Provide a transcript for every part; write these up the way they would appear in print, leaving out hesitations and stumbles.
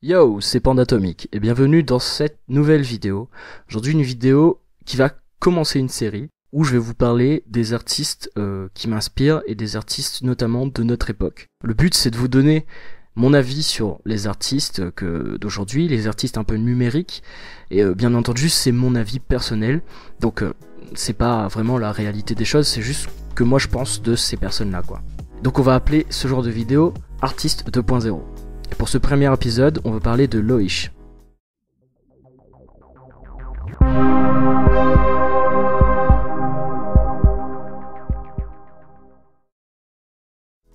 Yo, c'est Pandatomic et bienvenue dans cette nouvelle vidéo. Aujourd'hui une vidéo qui va commencer une série où je vais vous parler des artistes qui m'inspirent et des artistes notamment de notre époque. Le but c'est de vous donner mon avis sur les artistes d'aujourd'hui, les artistes un peu numériques et bien entendu c'est mon avis personnel. Donc c'est pas vraiment la réalité des choses, c'est juste que moi je pense de ces personnes-là quoi. Donc on va appeler ce genre de vidéo Artiste 2.0. Et pour ce premier épisode, on va parler de Loish.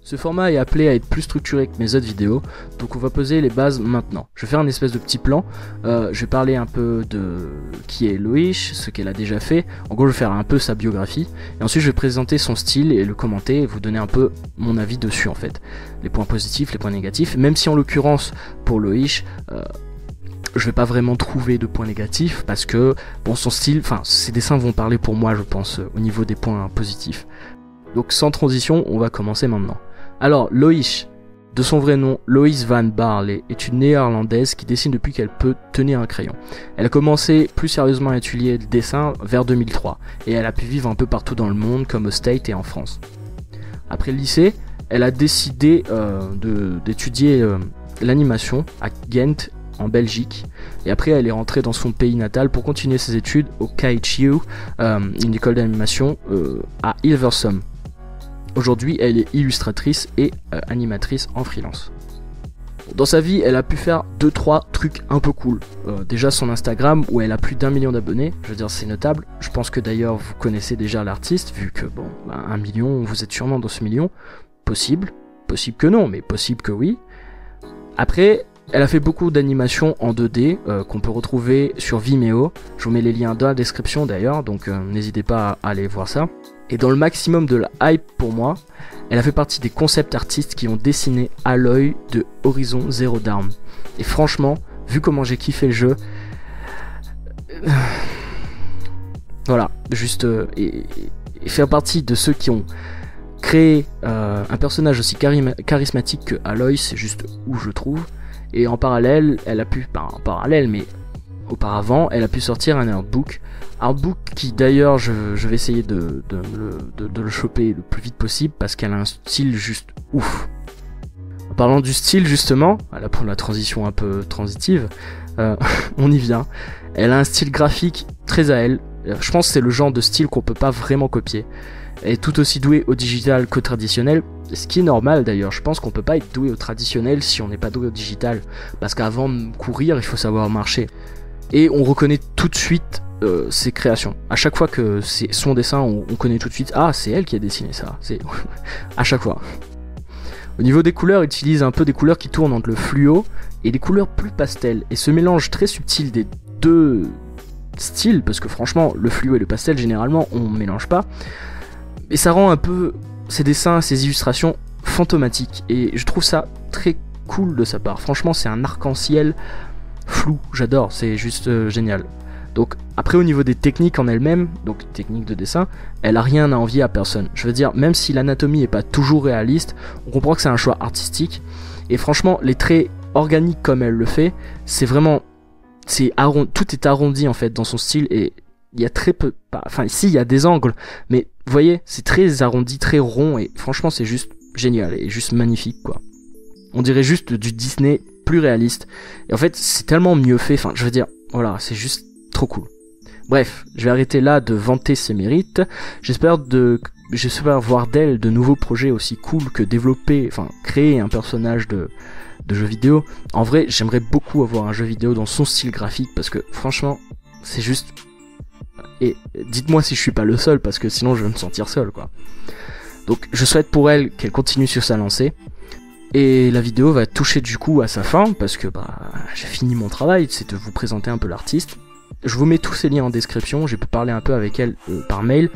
Ce format est appelé à être plus structuré que mes autres vidéos, donc on va poser les bases maintenant. Je vais faire un espèce de petit plan, je vais parler un peu de qui est Loish, ce qu'elle a déjà fait, en gros je vais faire un peu sa biographie, et ensuite je vais présenter son style et le commenter et vous donner un peu mon avis dessus en fait. Les points positifs, les points négatifs, même si en l'occurrence pour Loish, je vais pas vraiment trouver de points négatifs parce que bon son style, enfin ses dessins vont parler pour moi je pense au niveau des points positifs. Donc sans transition, on va commencer maintenant. Alors, Loish, de son vrai nom, Lois van Baarle, est une néerlandaise qui dessine depuis qu'elle peut tenir un crayon. Elle a commencé plus sérieusement à étudier le dessin vers 2003, et elle a pu vivre un peu partout dans le monde, comme au States et en France. Après le lycée, elle a décidé d'étudier l'animation à Ghent, en Belgique, et après elle est rentrée dans son pays natal pour continuer ses études au KHU, une école d'animation à Hilversum. Aujourd'hui, elle est illustratrice et animatrice en freelance. Dans sa vie, elle a pu faire 2-3 trucs un peu cool. Déjà son Instagram, où elle a plus d'1 million d'abonnés, je veux dire c'est notable. Je pense que d'ailleurs vous connaissez déjà l'artiste, vu que bon, 1 million, vous êtes sûrement dans ce million. Possible que non, mais possible que oui. Après, elle a fait beaucoup d'animations en 2D qu'on peut retrouver sur Vimeo. Je vous mets les liens dans la description d'ailleurs, donc n'hésitez pas à aller voir ça. Et dans le maximum de la hype pour moi, elle a fait partie des concept artistes qui ont dessiné Aloy de Horizon Zero Dawn. Et franchement, vu comment j'ai kiffé le jeu, voilà, juste et faire partie de ceux qui ont créé un personnage aussi charismatique que Aloy, c'est juste où je trouve. Et en parallèle, elle a pu, pas en parallèle, mais auparavant, elle a pu sortir un artbook qui d'ailleurs je vais essayer de le choper le plus vite possible parce qu'elle a un style juste ouf. En parlant du style justement, là pour la transition un peu transitive, on y vient. Elle a un style graphique très à elle. Je pense que c'est le genre de style qu'on peut pas vraiment copier. Elle est tout aussi douée au digital qu'au traditionnel, ce qui est normal d'ailleurs. Je pense qu'on peut pas être doué au traditionnel si on n'est pas doué au digital, parce qu'avant de courir, il faut savoir marcher. Et on reconnaît tout de suite ses créations. À chaque fois que c'est son dessin, on connaît tout de suite, ah c'est elle qui a dessiné ça. C'est à chaque fois. Au niveau des couleurs, il utilise un peu des couleurs qui tournent entre le fluo et des couleurs plus pastel. Et ce mélange très subtil des deux styles, parce que franchement, le fluo et le pastel, généralement, on mélange pas. Et ça rend un peu ses dessins, ses illustrations fantomatiques. Et je trouve ça très cool de sa part. Franchement, c'est un arc-en-ciel flou, j'adore, c'est juste génial. Donc après au niveau des techniques en elles-mêmes, donc techniques de dessin, elle a rien à envier à personne. Je veux dire, même si l'anatomie est pas toujours réaliste, on comprend que c'est un choix artistique. Et franchement, les traits organiques comme elle le fait, c'est vraiment, tout est arrondi en fait dans son style et il y a très peu, enfin ici il y a des angles, mais vous voyez, c'est très arrondi, très rond et franchement c'est juste génial et juste magnifique quoi. On dirait juste du Disney plus réaliste. Et en fait, c'est tellement mieux fait. Enfin, je veux dire, voilà, c'est juste trop cool. Bref, je vais arrêter là de vanter ses mérites. J'espère voir d'elle de nouveaux projets aussi cool que créer un personnage de jeu vidéo. En vrai, j'aimerais beaucoup avoir un jeu vidéo dans son style graphique parce que franchement, c'est juste... Et dites-moi si je suis pas le seul parce que sinon je vais me sentir seul, quoi. Donc, je souhaite pour elle qu'elle continue sur sa lancée. Et la vidéo va toucher du coup à sa fin parce que j'ai fini mon travail, c'est de vous présenter un peu l'artiste. Je vous mets tous ces liens en description, j'ai pu parler un peu avec elle par mail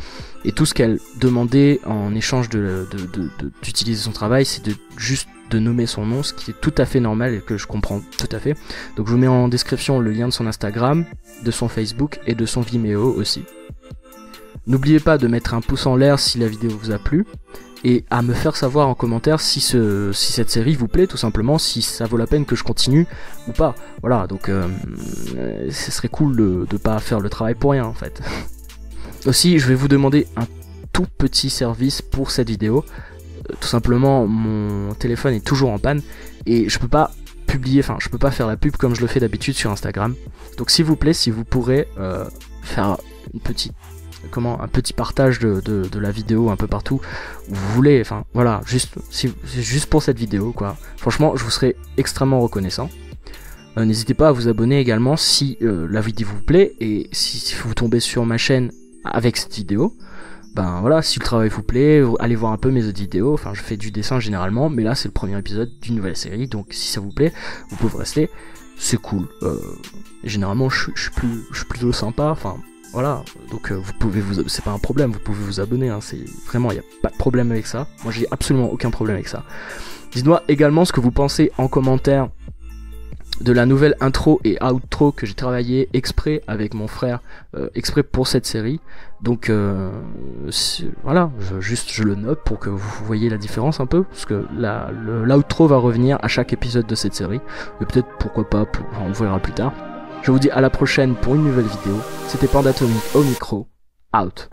et tout ce qu'elle demandait en échange d'utiliser son travail, c'est juste de nommer son nom, ce qui est tout à fait normal et que je comprends tout à fait. Donc je vous mets en description le lien de son Instagram, de son Facebook et de son Vimeo aussi. N'oubliez pas de mettre un pouce en l'air si la vidéo vous a plu. et à me faire savoir en commentaire si cette série vous plaît, tout simplement, si ça vaut la peine que je continue ou pas. Voilà, donc ce serait cool de pas faire le travail pour rien en fait. Aussi, je vais vous demander un tout petit service pour cette vidéo. Tout simplement, mon téléphone est toujours en panne et je peux pas publier, enfin je peux pas faire la pub comme je le fais d'habitude sur Instagram. Donc s'il vous plaît, si vous pourrez faire un petit partage de la vidéo un peu partout où vous voulez, enfin voilà, c'est juste pour cette vidéo quoi. Franchement, je vous serais extrêmement reconnaissant. N'hésitez pas à vous abonner également si la vidéo vous plaît, et si vous tombez sur ma chaîne avec cette vidéo, ben voilà, si le travail vous plaît, allez voir un peu mes autres vidéos. Enfin, je fais du dessin généralement, mais là c'est le premier épisode d'une nouvelle série, donc si ça vous plaît, vous pouvez rester, c'est cool. Généralement je suis plutôt sympa, enfin voilà, donc vous pouvez c'est pas un problème, vous pouvez vous abonner, hein, c'est vraiment, il n'y a pas de problème avec ça. Moi j'ai absolument aucun problème avec ça. Dites-moi également ce que vous pensez en commentaire de la nouvelle intro et outro que j'ai travaillé exprès avec mon frère, exprès pour cette série. Donc voilà, je le note pour que vous voyez la différence un peu, parce que l'outro va revenir à chaque épisode de cette série, et peut-être pourquoi pas, on verra plus tard. Je vous dis à la prochaine pour une nouvelle vidéo. C'était Panda Atomic au micro, out.